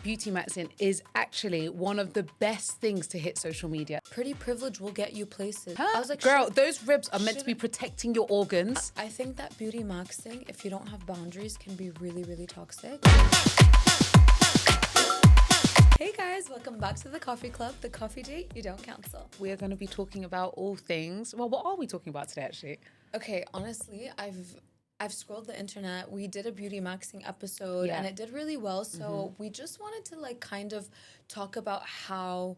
beauty maxing is actually one of the best things to hit social media. Pretty privilege will get you places. Huh? I was like, girl, those ribs are meant to be protecting your organs. I think that beauty maxing, if you don't have boundaries, can be really, really toxic. Hey guys, welcome back to the Coffee Club, the coffee date you don't cancel. We are going to be talking about all things. Well, what are we talking about today, actually? Okay, honestly, I've scrolled the internet. We did a beauty maxing episode and it did really well. So we just wanted to kind of talk about how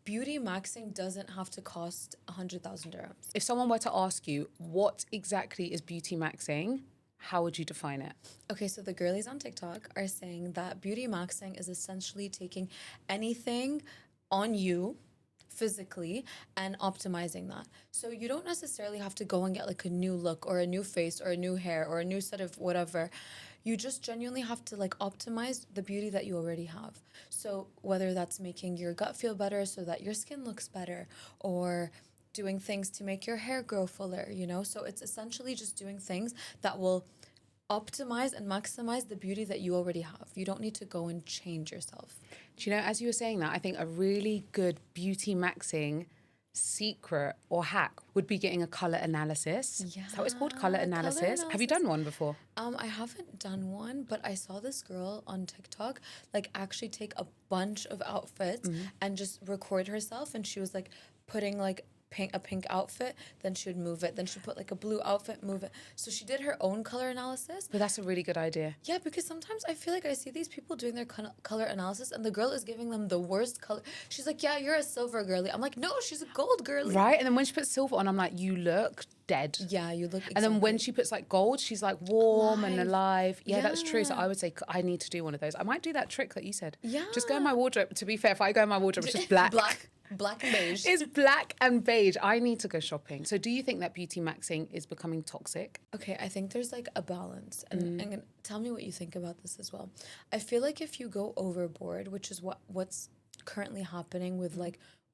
beauty maxing doesn't have to cost 100,000 dirhams. If someone were to ask you what exactly is beauty maxing, how would you define it? Okay, so the girlies on TikTok are saying that beauty maxing is essentially taking anything on you physically and optimizing that. So you don't necessarily have to go and get a new look or a new face or a new hair or a new set of whatever. You just genuinely have to optimize the beauty that you already have. So whether that's making your gut feel better so that your skin looks better, or doing things to make your hair grow fuller, So it's essentially just doing things that will optimize and maximize the beauty that you already have. You don't need to go and change yourself. Do you know, as you were saying that, I think a really good beauty maxing secret or hack would be getting a color analysis. Yeah, Is that what it's called? Color analysis. Have you done one before? I haven't done one, but I saw this girl on TikTok actually take a bunch of outfits and just record herself, and she was putting a pink outfit, then she would move it, then she'd put a blue outfit, move it. So she did her own color analysis. But that's a really good idea. Yeah, because sometimes I feel I see these people doing their color analysis and the girl is giving them the worst color. She's like, yeah, you're a silver girly. I'm like, no, she's a gold girly. Right? And then when she puts silver on, I'm like, you look dead. Yeah, you look exactly. And then when she puts gold, she's warm and alive. Yeah, that's true. So I would say I need to do one of those. I might do that trick that you said. Yeah. Just go in my wardrobe. To be fair, if I go in my wardrobe, it's just black. Black and beige. It's black and beige. I need to go shopping. So do you think that beauty maxing is becoming toxic? Okay, I think there's a balance. And tell me what you think about this as well. I feel if you go overboard, which is what's currently happening with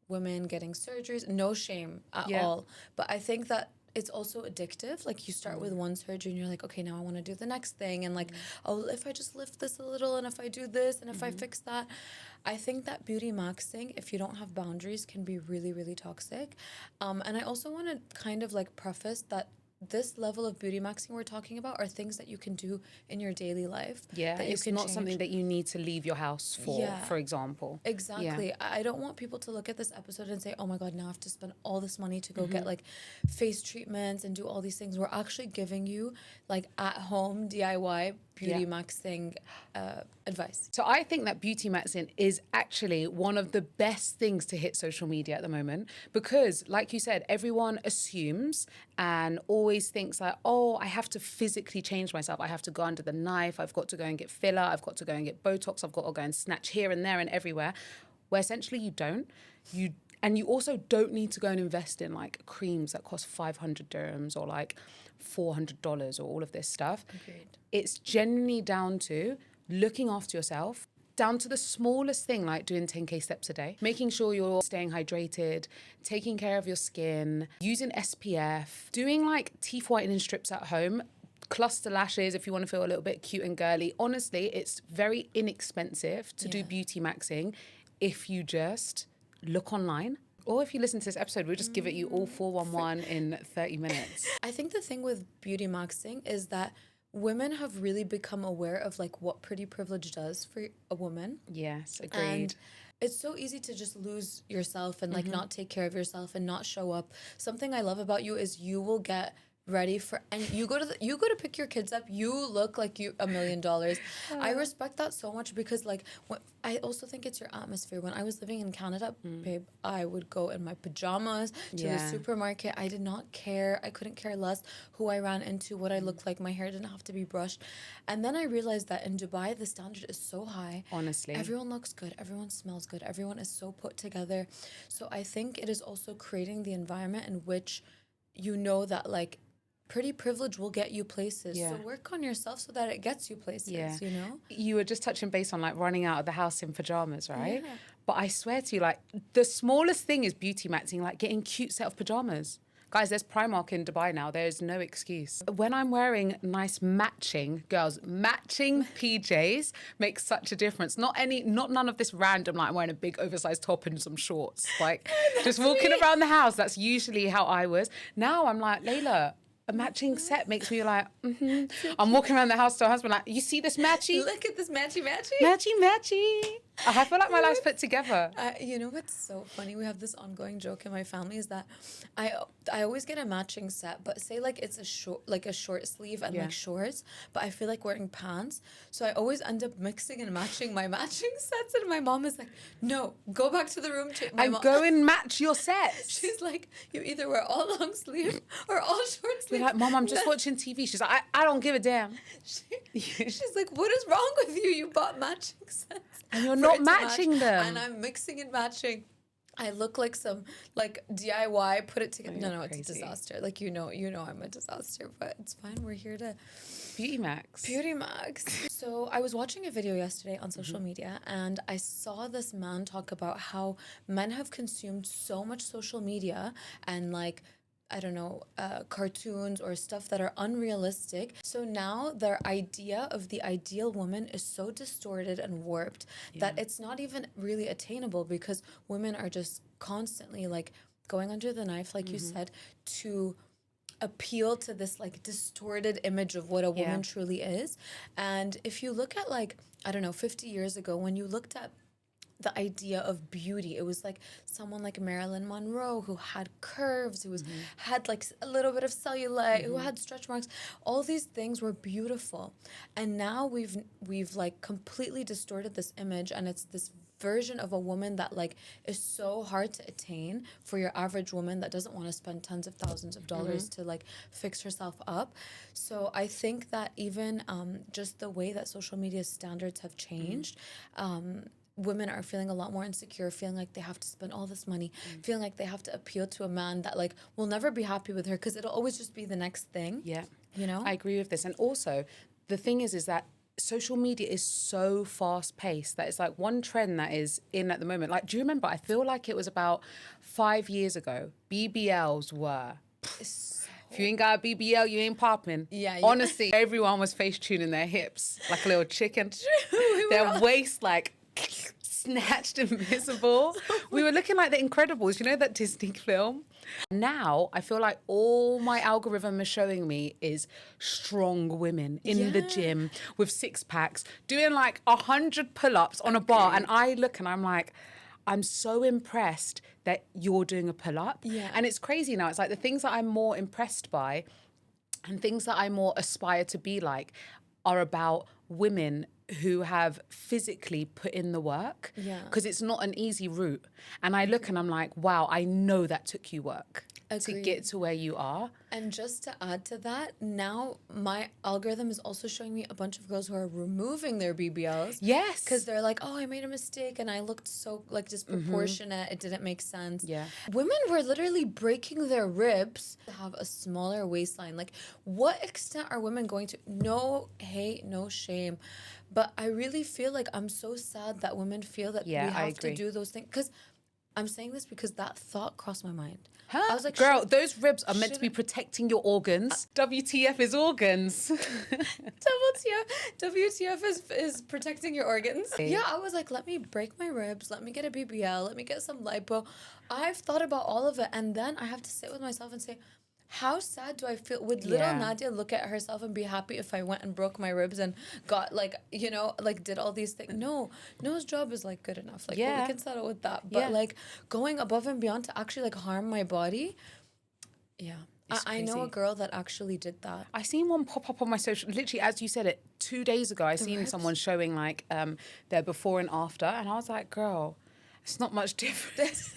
women getting surgeries, no shame at all. But I think that it's also addictive. You start with one surgery and you're like, okay, now I want to do the next thing. And oh, if I just lift this a little and if I do this and if I fix that. I think that beauty maxing, if you don't have boundaries, can be really, really toxic. And I also want to kind of preface that this level of beauty maxing we're talking about are things that you can do in your daily life. Yeah, that you it's can not change. something that you need to leave your house for example. Exactly. Yeah. I don't want people to look at this episode and say, oh my God, now I have to spend all this money to go get face treatments and do all these things. We're actually giving you at home DIY beauty maxing advice. So I think that beauty maxing is actually one of the best things to hit social media at the moment because, like you said, everyone assumes and always thinks oh, I have to physically change myself. I have to go under the knife. I've got to go and get filler. I've got to go and get Botox. I've got to go and snatch here and there and everywhere. Where essentially you don't. And you also don't need to go and invest in creams that cost 500 dirhams or $400 or all of this stuff. Agreed. It's genuinely down to looking after yourself, down to the smallest thing doing 10K steps a day, making sure you're staying hydrated, taking care of your skin, using SPF, doing teeth whitening strips at home, cluster lashes if you want to feel a little bit cute and girly. Honestly, it's very inexpensive to do beauty maxing if you just look online. Or if you listen to this episode, we'll just give it you all 411 in 30 minutes. I think the thing with beauty maxing is that women have really become aware of what pretty privilege does for a woman. Yes, agreed. And it's so easy to just lose yourself and not take care of yourself and not show up. Something I love about you is you will get ready for, and you go to pick your kids up, you look like you $1 million. I respect that so much because I also think it's your atmosphere. When I was living in Canada, babe, I would go in my pajamas to the supermarket. I did not care. I couldn't care less who I ran into, what I looked like. My hair didn't have to be brushed. And then I realized that in Dubai, the standard is so high. Honestly. Everyone looks good. Everyone smells good. Everyone is so put together. So I think it is also creating the environment in which that pretty privilege will get you places. So work on yourself so that it gets you places, You were just touching base on running out of the house in pajamas, right? Yeah. But I swear to you, the smallest thing is beauty maxing, getting cute set of pajamas. Guys, there's Primark in Dubai now. There's no excuse. When I'm wearing nice matching, girls, matching PJs makes such a difference. Not none of this random, like I'm wearing a big oversized top and some shorts. Like just walking around the house. That's usually how I was. Now I'm like, Laila, a matching set makes me like, I'm walking around the house to her husband like, you see this matchy? Look at this matchy. Matchy. I feel like my life's put together. You know what's so funny? We have this ongoing joke in my family is that I always get a matching set, but say like it's a short sleeve and like shorts, but I feel like wearing pants. So I always end up mixing and matching my matching sets, and my mom is like, no, go back to the room. Go and match your sets. She's like, you either wear all long sleeve or all short sleeve. You're like, Mom, I'm just watching TV. She's like, I don't give a damn. She's like, what is wrong with you? You bought matching sets. And you're not matching them. And I'm mixing and matching. I look like some like DIY, put it together. No, it's a disaster. Like you know I'm a disaster, but it's fine. We're here to Beauty Max. So I was watching a video yesterday on social media, and I saw this man talk about how men have consumed so much social media and like, I don't know, cartoons or stuff that are unrealistic. So now their idea of the ideal woman is so distorted and warped that it's not even really attainable, because women are just constantly like going under the knife, like you said, to appeal to this like distorted image of what a woman truly is. And if you look at like, I don't know, 50 years ago, when you looked at the idea of beauty, it was like someone like Marilyn Monroe, who had curves, who had like a little bit of cellulite, who had stretch marks. All these things were beautiful, and now we've like completely distorted this image, and it's this version of a woman that like is so hard to attain for your average woman that doesn't want to spend tens of thousands of dollars to like fix herself up. So I think that even just the way that social media standards have changed, women are feeling a lot more insecure, feeling like they have to spend all this money, feeling like they have to appeal to a man that like will never be happy with her, because it'll always just be the next thing. Yeah. You know? I agree with this. And also, the thing is that social media is so fast paced that it's like one trend that is in at the moment. Like, do you remember? I feel like it was about 5 years ago, BBLs were. If you ain't got a BBL, you ain't popping. Yeah. Honestly, everyone was face tuning their hips like a little chicken. Their waist like snatched and visible. We were looking like the Incredibles, you know, that Disney film? Now, I feel like all my algorithm is showing me is strong women in the gym with six packs, doing like 100 pull-ups on a bar. And I look and I'm like, I'm so impressed that you're doing a pull-up. Yeah. And it's crazy now. It's like the things that I'm more impressed by and things that I more aspire to be like are about women who have physically put in the work, because it's not an easy route. And I look and I'm like, wow, I know that took you work to get to where you are. And just to add to that, now my algorithm is also showing me a bunch of girls who are removing their BBLs. Yes. Because they're like, oh, I made a mistake and I looked so like disproportionate. It didn't make sense. Yeah. Women were literally breaking their ribs to have a smaller waistline. Like, what extent are women going to? No hate, no shame. But I really feel like I'm so sad that women feel that we have to do those things. Because I'm saying this because that thought crossed my mind. Huh? I was like, girl, those ribs are meant to be protecting your organs. WTF is organs. WTF is protecting your organs. Yeah, I was like, let me break my ribs. Let me get a BBL. Let me get some lipo. I've thought about all of it. And then I have to sit with myself and say, how sad do I feel? Would little Nadia look at herself and be happy if I went and broke my ribs and got like, you know, like did all these things? No, Noah's job is like good enough. Like we can settle with that. But like going above and beyond to actually like harm my body. Yeah. I know a girl that actually did that. I seen one pop up on my social, literally as you said it, 2 days ago, I seen someone showing like their before and after. And I was like, girl, it's not much difference.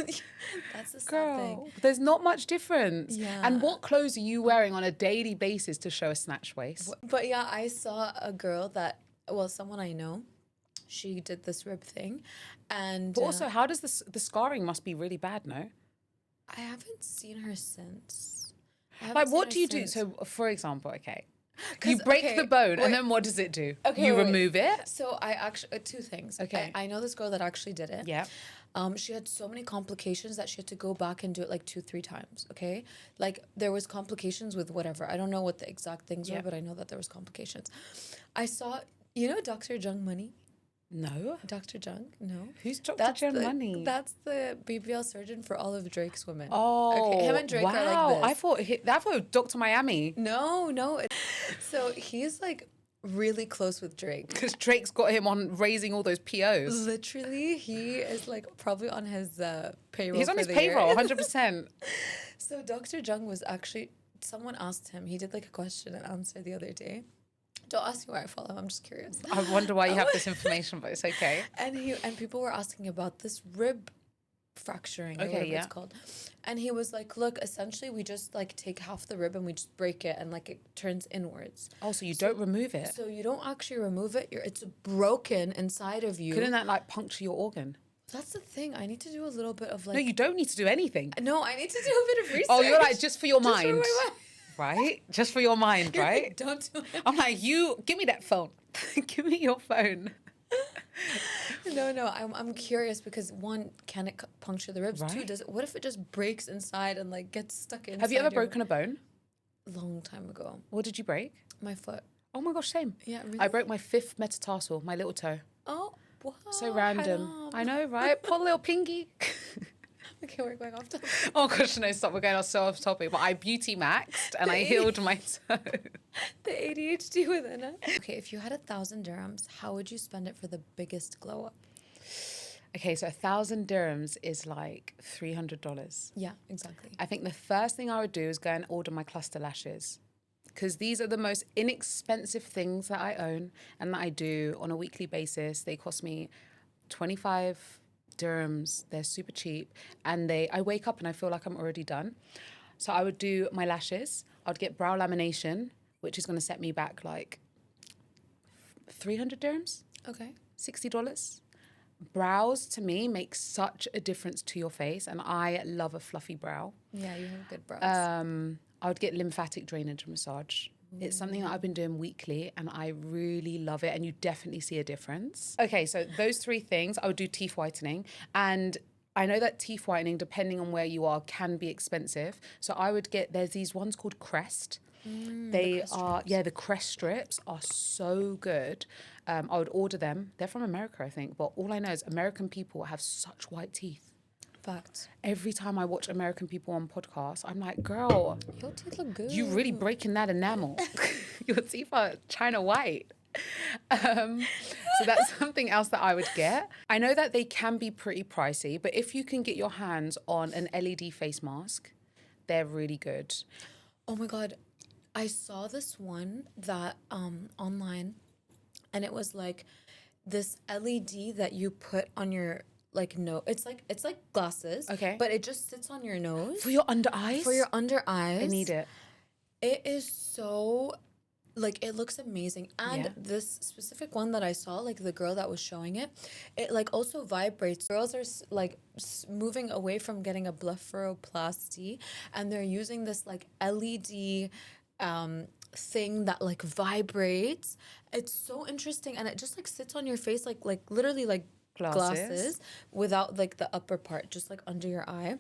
That's the sad thing. There's not much difference. Yeah. And what clothes are you wearing on a daily basis to show a snatched waist? But yeah, I saw a girl that, well, someone I know, she did this rib thing. And but also, how does the scarring must be really bad, no? I haven't seen her since. Like, what do you do? So, for example, okay, You break okay, the bone, wait. and then what does it do? Okay, You wait. remove it? So I actually two things. Okay. I know this girl that actually did it. Yeah. She had so many complications that she had to go back and do it like 2-3 times. Okay, like there was complications with whatever. I don't know what the exact things Yeah. were, but I know that there was complications. I saw, you know, Dr. Jung Money. No. Dr. Jung? No. Who's Dr. John Money? That's the BBL surgeon for all of Drake's women. Oh, okay. Him and Drake wow. are like this. I thought it was Dr. Miami. No. So he's like really close with Drake. Because Drake's got him on raising all those POs. Literally, he is like probably on his payroll. He's on for his the payroll, year. 100%. So Dr. Jung was actually, someone asked him, he did like a question and answer the other day. Don't ask me where I follow him, I'm just curious. I wonder why you have this information, but it's okay. And people were asking about this rib fracturing or Okay, whatever yeah. it's called. And he was like, look, essentially we just like take half the rib and we just break it and like it turns inwards. Oh, so you don't remove it? So you don't actually remove it. It's broken inside of you. Couldn't that like puncture your organ? That's the thing. I need to do a little bit of like... No, you don't need to do anything. No, I need to do a bit of research. Oh, you're like, just for your Just for mind. my mind. Right? Just for your mind, You're right? like, don't do it. I'm like, give me that phone. Give me your phone. No, I'm curious because one, can it puncture the ribs? Two, Right. what if it just breaks inside and like gets stuck inside? Have you ever your- broken a bone? Long time ago. What did you break? My foot. Oh my gosh, same. Yeah, really? I broke my 5th metatarsal, my little toe. Oh, wow. So random. haram. I know, right? Poor little pinky. Okay, we're going off topic. Oh gosh, no, stop. We're going off topic. But I beauty maxed and I healed my toe. The ADHD within it. Okay, if you had 1,000 dirhams, how would you spend it for the biggest glow up? Okay, so 1,000 dirhams is like $300. Yeah, exactly. I think the first thing I would do is go and order my cluster lashes, because these are the most inexpensive things that I own and that I do on a weekly basis. They cost me 25 dirhams. They're super cheap, and I wake up and I feel like I'm already done. So I would do my lashes. I'd get brow lamination, which is going to set me back like 300 dirhams, Okay. $60. Brows to me make such a difference to your face, and I love a fluffy brow. Yeah, you have good brows. I would get lymphatic drainage massage. It's something that I've been doing weekly and I really love it, and you definitely see a difference. Okay, so those 3 things. I would do teeth whitening, and I know that teeth whitening, depending on where you are, can be expensive. So I would there's these ones called Crest. They are, the Crest strips are so good. I would order them. They're from America, I think, but all I know is American people have such white teeth. Facts. Every time I watch American people on podcasts, I'm like, girl, Your teeth look good. you really breaking that enamel. Your teeth are China white. So that's something else that I would get. I know that they can be pretty pricey, but if you can get your hands on an LED face mask, they're really good. Oh my God. I saw this one that online, and it was like this LED that you put on your like nose. It's like glasses. Okay. But it just sits on your nose. For your under eyes? For your under eyes. I need it. It is so, like, it looks amazing. And Yeah. this specific one that I saw, like the girl that was showing it, it like also vibrates. Girls are like moving away from getting a blepharoplasty, and they're using this like LED thing that like vibrates. It's so interesting, and it just like sits on your face like literally like glasses without like the upper part, just like under your eye.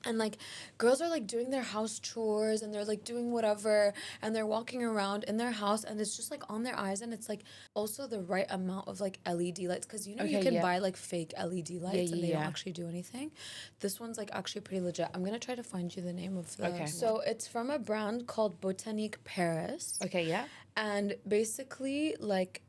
And like girls are like doing their house chores and they're like doing whatever, and they're walking around in their house, and it's just like on their eyes, and it's like also the right amount of like LED lights, because you know you Okay, can yeah. buy like fake LED lights and they don't yeah. actually do anything. This one's like actually pretty legit. I'm gonna try to find you the name of the Okay. So it's from a brand called Botanique Paris. Okay, yeah. And basically, like,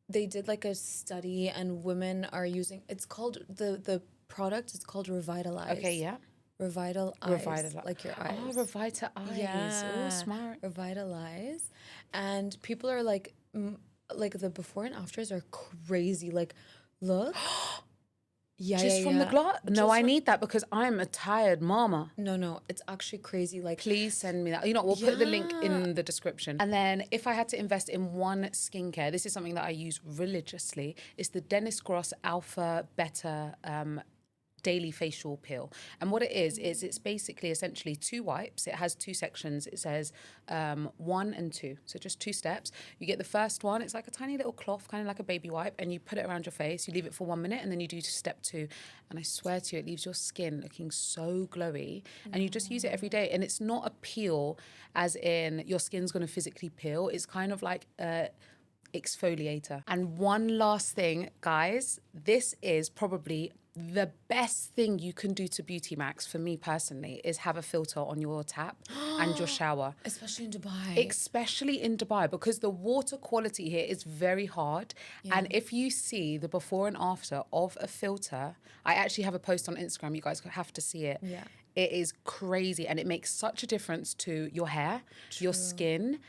they did like a study, and women are using. It's called the product. It's called Revitalize. Okay, yeah. Revitalize, like your eyes. Oh, Revitalize. Yeah. Oh, smart. Revitalize, and people are like, like the before and afters are crazy. Like, look. Yeah, Just from the glass? No, I need that because I'm a tired mama. No, it's actually crazy. Like, Please send me that. You know, we'll put the link Yeah. in the description. And then if I had to invest in one skincare, this is something that I use religiously. It's the Dennis Gross Alpha Beta daily facial peel. And what it is it's basically essentially 2 wipes. It has 2 sections. It says 1 and 2. So just 2 steps. You get the first one. It's like a tiny little cloth, kind of like a baby wipe, and you put it around your face. You leave it for 1 minute, and then you do step 2. And I swear to you, it leaves your skin looking so glowy. And you just use it every day. And it's not a peel as in your skin's going to physically peel. It's kind of like a exfoliator. And one last thing, guys, this is probably the best thing you can do to Beauty Max for me personally is have a filter on your tap and your shower. Especially in Dubai. Especially in Dubai, because the water quality here is very hard. Yeah. And if you see the before and after of a filter, I actually have a post on Instagram. You guys have to see it. Yeah. It is crazy, and it makes such a difference to your hair, your skin.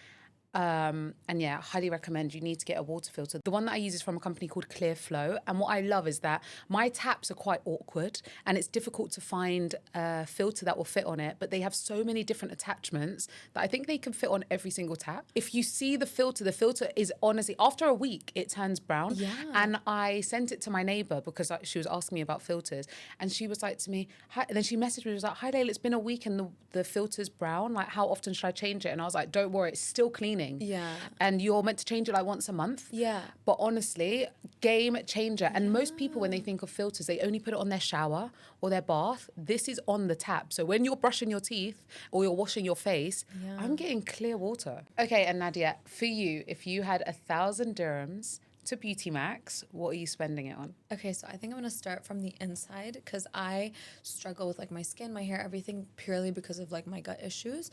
And yeah, highly recommend. You need to get a water filter. The one that I use is from a company called ClearFlow. And what I love is that my taps are quite awkward and it's difficult to find a filter that will fit on it. But they have so many different attachments that I think they can fit on every single tap. If you see the filter is honestly, after a week, it turns brown. Yeah. And I sent it to my neighbor because she was asking me about filters. And she was like to me, hi, and then she messaged me, she was like, hi, Laila, it's been a week and the filter's brown. Like, how often should I change it? And I was like, don't worry, it's still cleaning. Yeah. And you're meant to change it like once a month. Yeah. But honestly, game changer. And most people, when they think of filters, they only put it on their shower or their bath. This is on the tap. So when you're brushing your teeth or you're washing your face, I'm getting clear water. Okay, and Nadia, for you, if you had 1,000 dirhams to Beauty Max, what are you spending it on? Okay, so I think I'm gonna start from the inside because I struggle with like my skin, my hair, everything purely because of like my gut issues.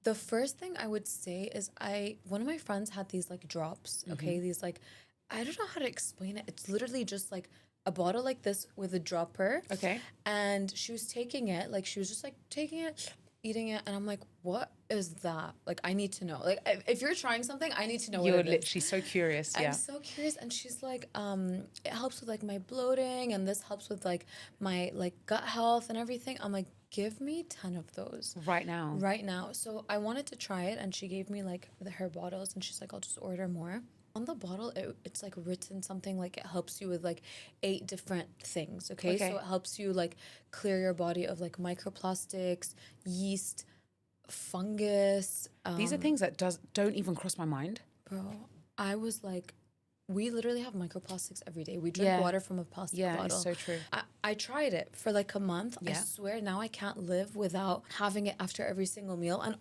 The first thing I would say is one of my friends had these like drops, okay? These like, I don't know how to explain it. It's literally just like a bottle like this with a dropper. Okay. And she was taking it, like she was just like taking it, eating it. And I'm like, what is that? Like, I need to know. Like, if you're trying something, I need to know You're what it is. literally so curious, yeah. I'm so curious. And she's like, it helps with like my bloating and this helps with like my like gut health and everything. I'm like, give me 10 of those. Right now. Right now. So I wanted to try it and she gave me like her bottles and she's like, I'll just order more. On the bottle, it's like written something like it helps you with like 8 different things, okay? So it helps you like clear your body of like microplastics, yeast, fungus. These are things that don't even cross my mind. Bro, I was like, we literally have microplastics every day. We drink water from a plastic bottle. Yeah, it's so true. I tried it for like a month. Yeah. I swear now I can't live without having it after every single meal. And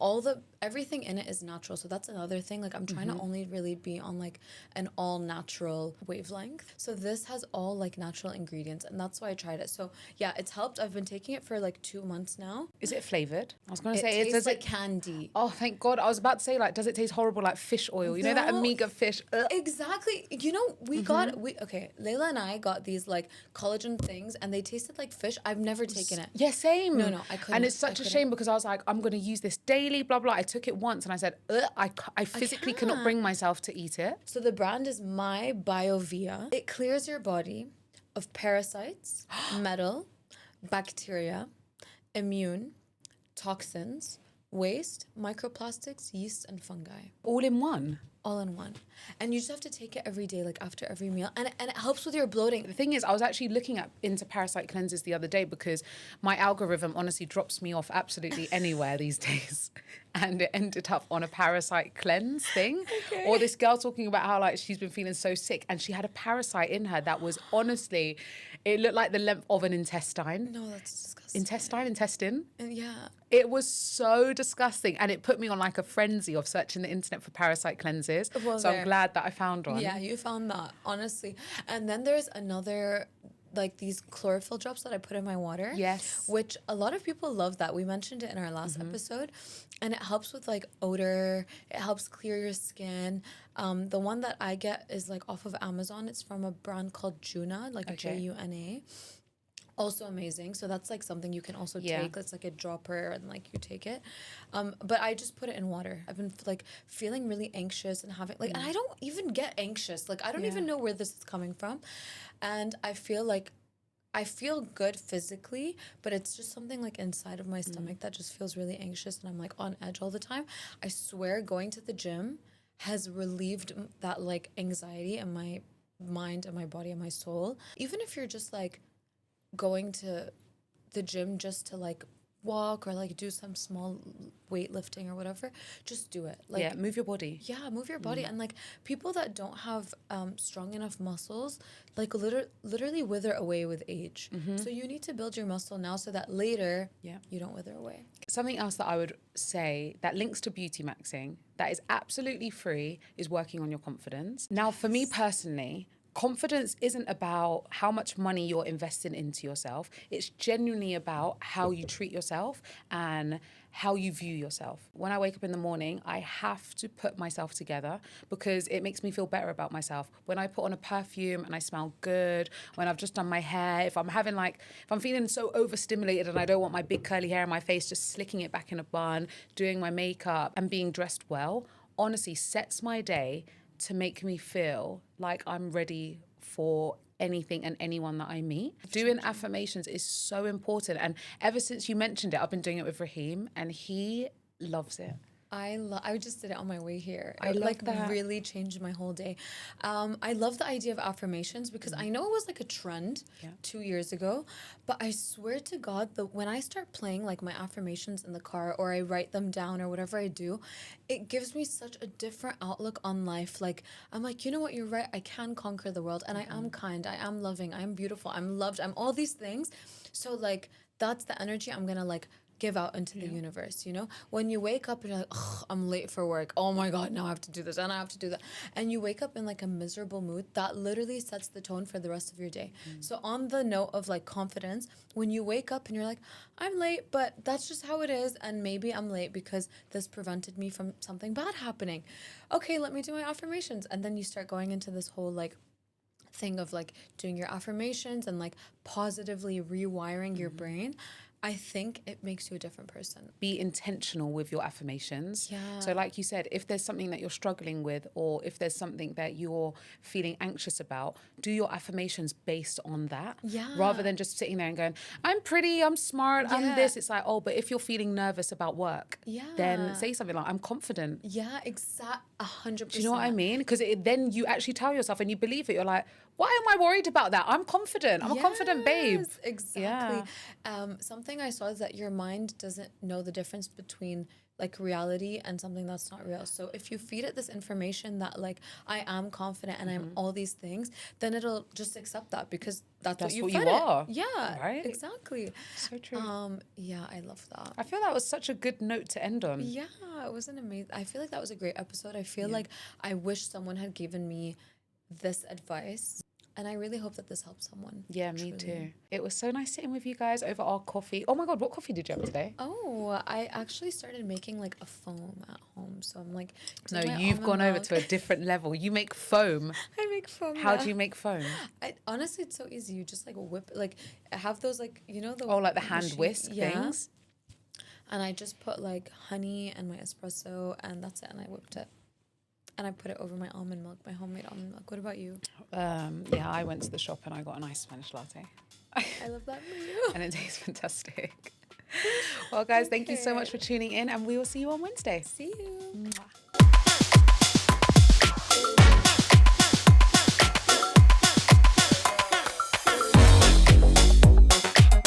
everything in it is natural. So that's another thing. Like I'm trying to only really be on like an all natural wavelength. So this has all like natural ingredients. And that's why I tried it. So yeah, it's helped. I've been taking it for like 2 months now. Is it flavored? I was going to It say, tastes like candy. Oh, thank God. I was about to say, like, does it taste horrible like fish oil? You know that No. omega fish? Ugh. Exactly. You know, Laila and I got these like collagen things and they tasted like fish. I've never taken it. Yeah, same. No, I couldn't. And it's such a shame because I was like, I'm going to use this daily, blah, blah. I took it once and I said, I physically cannot bring myself to eat it. So the brand is MyBiovia. It clears your body of parasites, metal, bacteria, immune, toxins, waste, microplastics, yeast, and fungi. All in one. All in one. And you just have to take it every day, like after every meal. And it helps with your bloating. The thing is, I was actually looking into parasite cleanses the other day because my algorithm honestly drops me off absolutely anywhere these days. And it ended up on a parasite cleanse thing. Okay. Or this girl talking about how like she's been feeling so sick and she had a parasite in her that was honestly, it looked like the length of an intestine. No, that's disgusting. Intestine? Yeah. It was so disgusting. And it put me on like a frenzy of searching the internet for parasite cleanses. Well, so I'm glad that I found one. Yeah, you found that, honestly. And then there's another, like these chlorophyll drops that I put in my water. Yes. Which a lot of people love that. We mentioned it in our last episode. And it helps with like odor. It helps clear your skin. The one that I get is like off of Amazon. It's from a brand called Juna, like Juna. Also amazing. So that's like something you can also take. It's like a dropper and like you take it. But I just put it in water. I've been like feeling really anxious and having like, and I don't even get anxious. Like I don't even know where this is coming from. And I feel good physically, but it's just something like inside of my stomach that just feels really anxious and I'm like on edge all the time. I swear going to the gym has relieved that like anxiety in my mind and my body and my soul. Even if you're just like going to the gym just to like walk or like do some small weightlifting or whatever, just do it. Like, yeah, move your body. yeah, move your body. And like people that don't have strong enough muscles, like literally wither away with age. So you need to build your muscle now so that later Yeah. you don't wither away. Something else that I would say that links to beauty maxing that is absolutely free is working on your confidence. Now, for me personally, confidence isn't about how much money you're investing into yourself. It's genuinely about how you treat yourself and how you view yourself. When I wake up in the morning, I have to put myself together because it makes me feel better about myself. When I put on a perfume and I smell good, when I've just done my hair, if I'm feeling so overstimulated and I don't want my big curly hair in my face, just slicking it back in a bun, doing my makeup and being dressed well, honestly sets my day to make me feel like I'm ready for anything and anyone that I meet. Doing affirmations is so important. And ever since you mentioned it, I've been doing it with Raheem and he loves it. I just did it on my way here. I It love like that. really changed my whole day. I love the idea of affirmations because I know it was like a trend 2 years ago, but I swear to God that when I start playing like my affirmations in the car or I write them down or whatever I do, it gives me such a different outlook on life. Like I'm like, you know what, you're right. I can conquer the world and I am kind. I am loving. I am beautiful. I'm loved. I'm all these things. So like that's the energy I'm gonna like give out into the universe, you know? When you wake up and you're like, oh, I'm late for work. Oh my God, now I have to do this and I have to do that. And you wake up in like a miserable mood, that literally sets the tone for the rest of your day. So on the note of like confidence, when you wake up and you're like, I'm late, but that's just how it is. And maybe I'm late because this prevented me from something bad happening. Okay, let me do my affirmations. And then you start going into this whole like thing of like doing your affirmations and like positively rewiring your brain. I think it makes you a different person. Be intentional with your affirmations. Yeah. So like you said, if there's something that you're struggling with or if there's something that you're feeling anxious about, do your affirmations based on that. Yeah. Rather than just sitting there and going, I'm pretty, I'm smart, I'm Yeah. this. It's like, oh, but if you're feeling nervous about work, Yeah. then say something like, I'm confident. Yeah, 100%. Do you know what I mean? Because then you actually tell yourself and you believe it. You're like, why am I worried about that? I'm confident. I'm a confident babe. Yes, exactly. Something I saw is that your mind doesn't know the difference between like reality and something that's not real. So if you feed it this information that like I am confident and I'm all these things, then it'll just accept that because that's what you fed are. it. Yeah, Right? exactly. So true. Yeah, I love that. I feel that was such a good note to end on. Yeah, it was an amazing. I feel like that was a great episode. I feel like I wish someone had given me this advice. And I really hope that this helps someone. Yeah, me truly. too. It was so nice sitting with you guys over our coffee. Oh my God, what coffee did you have today? Oh, I actually started making like a foam at home. So I'm like, No, doing my you've almond gone over milk. to a different level. You make foam. I make foam. How yeah. do you make foam? Honestly, it's so easy. You just like whip, like have those like, you know, the Oh, like the hand machine- whisk things? And I just put like honey and my espresso and that's it. And I whipped it. And I put it over my almond milk, my homemade almond milk. What about you? Yeah, I went to the shop and I got a nice Spanish latte. I love that for you. And it tastes fantastic. Well, guys, thank you so much for tuning in and we will see you on Wednesday. See you. Mwah.